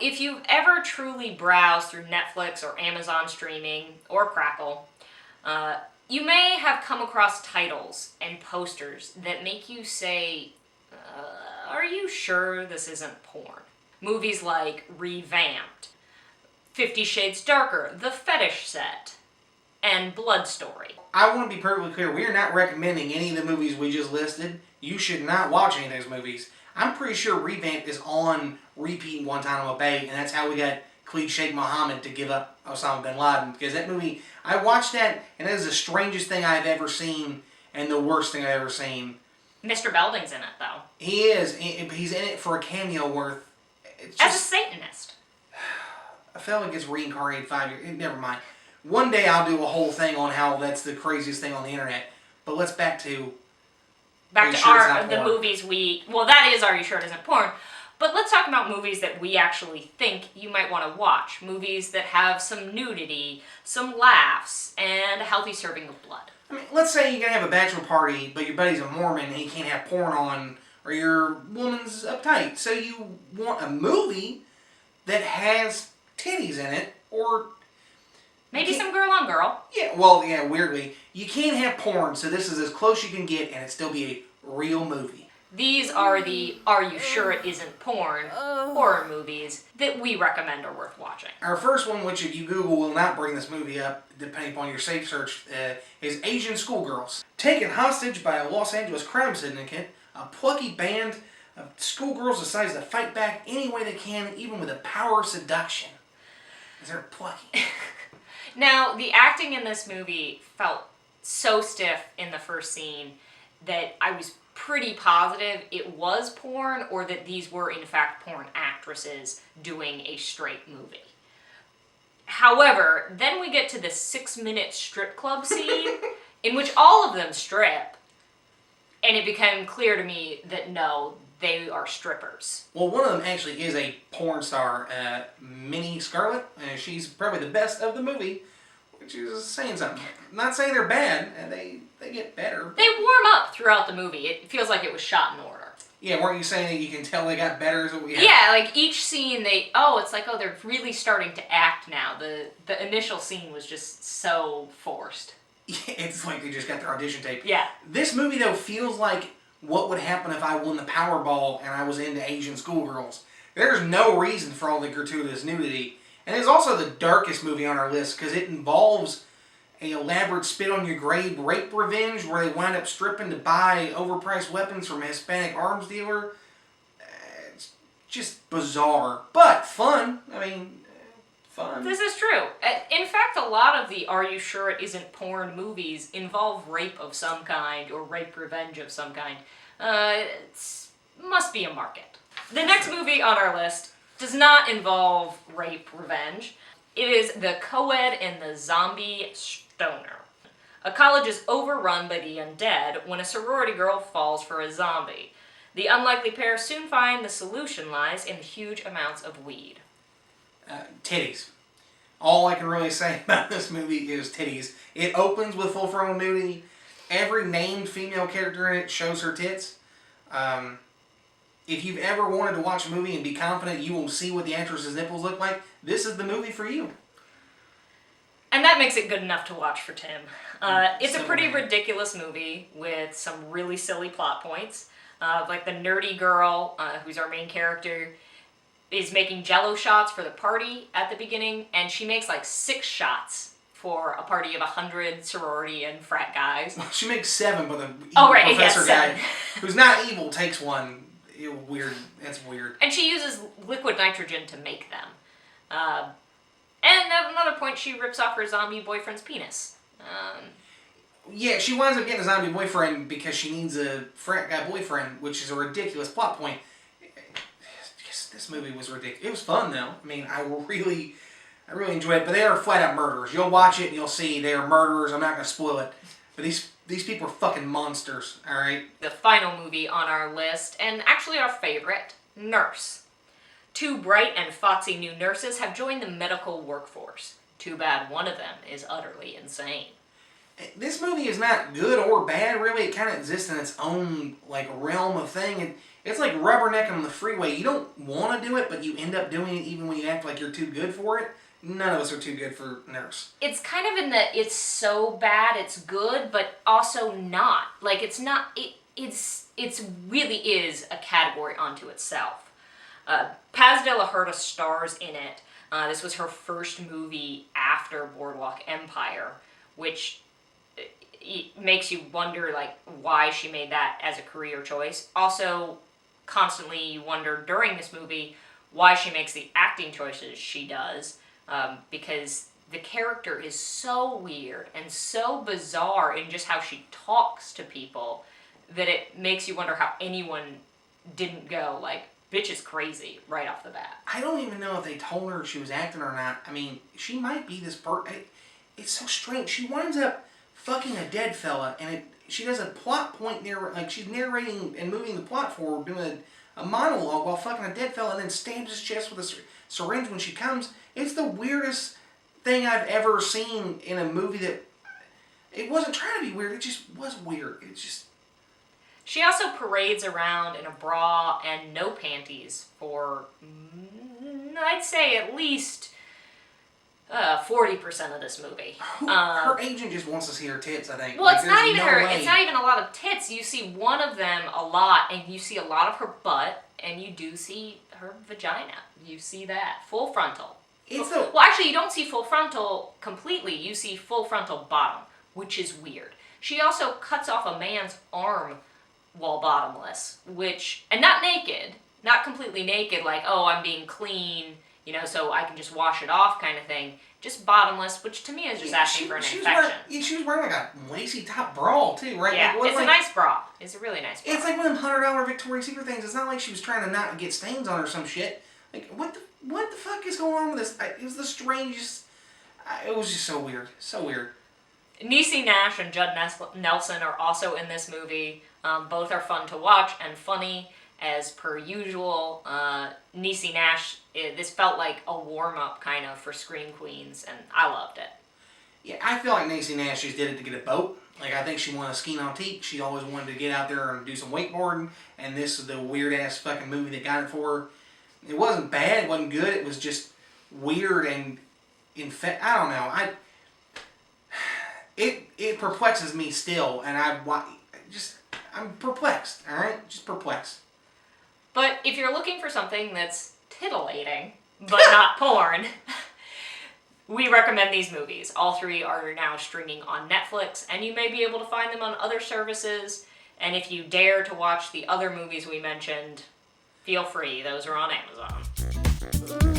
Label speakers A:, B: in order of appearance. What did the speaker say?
A: If you've ever truly browsed through Netflix or Amazon streaming or Crackle, you may have come across titles and posters that make you say, are you sure this isn't porn? Movies like Revamped, 50 Shades Darker, The Fetish Set, and Blood Story.
B: I want to be perfectly clear, we are not recommending any of the movies we just listed. You should not watch any of those movies. I'm pretty sure Revamped is on repeat in Guantanamo Bay, and that's how we got Khalid Sheikh Mohammed to give up Osama bin Laden. Because that movie, I watched that, and that is the strangest thing I've ever seen, and the worst thing I've ever seen.
A: Mr. Belding's in it, though.
B: He is. He's in it for a cameo worth.
A: As a Satanist.
B: I felt like it's reincarnated 5 years. Never mind. One day I'll do a whole thing on how that's the craziest thing on the internet. But let's back to
A: the movies well, that is Are You Sure It Isn't Porn? But let's talk about movies that we actually think you might want to watch. Movies that have some nudity, some laughs, and a healthy serving of blood.
B: I mean, let's say you're going to have a bachelor party, but your buddy's a Mormon and he can't have porn on, or your woman's uptight. So you want a movie that has titties in it, or...
A: Maybe some girl on girl.
B: Yeah, well, yeah, weirdly. You can't have porn, so this is as close you can get, and it still be a real movie.
A: These are the Are You Sure It Isn't Porn horror movies that we recommend are worth watching.
B: Our first one, which if you Google will not bring this movie up, depending upon your safe search, is Asian Schoolgirls. Taken hostage by a Los Angeles crime syndicate, a plucky band of schoolgirls decides to fight back any way they can, even with the power of seduction. Is there plucky?
A: Now, the acting in this movie felt so stiff in the first scene that I was pretty positive it was porn, or that these were in fact porn actresses doing a straight movie. However, then we get to the 6-minute strip club scene in which all of them strip, and it became clear to me that no, they are strippers.
B: Well, one of them actually is a porn star, Minnie Scarlett. She's probably the best of the movie, which is saying something. I'm not saying they're bad, and they get better.
A: They warm up throughout the movie. It feels like it was shot in order.
B: Yeah, weren't you saying that you can tell they got better?
A: Yeah, like each scene they're really starting to act now. The initial scene was just so forced.
B: Yeah, it's like they just got their audition tape.
A: Yeah.
B: This movie, though, feels like what would happen if I won the Powerball and I was into Asian Schoolgirls. There's no reason for all the gratuitous nudity. And it's also the darkest movie on our list because it involves an elaborate spit-on-your-grave rape revenge where they wind up stripping to buy overpriced weapons from a Hispanic arms dealer. It's just bizarre, but fun. I mean, fun.
A: This is true. In fact, a lot of the Are You Sure It Isn't Porn movies involve rape of some kind or rape revenge of some kind. It must be a market. The next movie on our list does not involve rape revenge. It is The Coed and the Zombie Stoner. A college is overrun by the undead when a sorority girl falls for a zombie. The unlikely pair soon find the solution lies in huge amounts of weed.
B: Titties. All I can really say about this movie is titties. It opens with full frontal nudity. Every named female character in it shows her tits. If you've ever wanted to watch a movie and be confident you will see what the actress's nipples look like, this is the movie for you.
A: And that makes it good enough to watch for Tim. It's a pretty ridiculous movie with some really silly plot points. Like the nerdy girl, who's our main character, is making jello shots for the party at the beginning, and she makes like 6 shots for a party of 100 sorority and frat guys.
B: Well, she makes 7, but the evil professor guy, who's not evil, takes one. Weird. That's weird.
A: And she uses liquid nitrogen to make them. And at another point, she rips off her zombie boyfriend's penis.
B: Yeah, she winds up getting a zombie boyfriend because she needs a frat guy boyfriend, which is a ridiculous plot point. This movie was ridiculous. It was fun, though. I mean, I really enjoyed it. But they are flat-out murderers. You'll watch it and you'll see they are murderers. I'm not going to spoil it. But these people are fucking monsters, alright?
A: The final movie on our list, and actually our favorite, Nurse. 2 bright and foxy new nurses have joined the medical workforce. Too bad one of them is utterly insane.
B: This movie is not good or bad, really. It kind of exists in its own like realm of thing. It's like rubbernecking on the freeway. You don't want to do it, but you end up doing it even when you act like you're too good for it. None of us are too good for Nurse.
A: It's kind of in the it's so bad it's good, but also not. Like it's not. It's really is a category unto itself. Paz de la Herta stars in it. This was her first movie after Boardwalk Empire, which it makes you wonder like why she made that as a career choice. Also, constantly you wonder during this movie why she makes the acting choices she does, because the character is so weird and so bizarre in just how she talks to people that it makes you wonder how anyone didn't go like, bitch is crazy right off the bat.
B: I don't even know if they told her she was acting or not. I mean, she might be this It's so strange. She winds up fucking a dead fella, and she does a plot point like she's narrating and moving the plot forward, doing a monologue while fucking a dead fella, and then stabs his chest with a syringe when she comes. It's the weirdest thing I've ever seen in a movie that... It wasn't trying to be weird, it just was weird. It's just...
A: She also parades around in a bra and no panties for, I'd say, at least 40% of this movie.
B: Her agent just wants to see her tits, I think.
A: Well,
B: like,
A: it's not even her.
B: way.
A: It's not even a lot of tits. You see one of them a lot, and you see a lot of her butt, and you do see her vagina. You see that full frontal. Well, actually, you don't see full frontal completely. You see full frontal bottom, which is weird. She also cuts off a man's arm while bottomless, and not naked, not completely naked, like, oh, I'm being clean, so I can just wash it off kind of thing. Just bottomless, which to me is just asking for an infection.
B: She was wearing like a lacy top bra, too, right?
A: Yeah,
B: like,
A: it's a nice bra. It's a really nice bra.
B: It's like one of them $100 Victoria's Secret things. It's not like she was trying to not get stains on her or some shit. Like, what the fuck is going on with this? It was the strangest... It was just so weird. So weird.
A: Niecy Nash and Judd Nelson are also in this movie. Both are fun to watch and funny, as per usual. Niecy Nash, this felt like a warm-up, kind of, for Scream Queens, and I loved it.
B: Yeah, I feel like Niecy Nash just did it to get a boat. Like, I think she wanted a ski nautique. She always wanted to get out there and do some wakeboarding, and this is the weird-ass fucking movie that got it for her. It wasn't bad, it wasn't good, it was just weird and... I don't know, It perplexes me still, and I'm perplexed, alright? Just perplexed.
A: But if you're looking for something that's titillating, but not porn, we recommend these movies. All three are now streaming on Netflix, and you may be able to find them on other services. And if you dare to watch the other movies we mentioned, feel free. Those are on Amazon.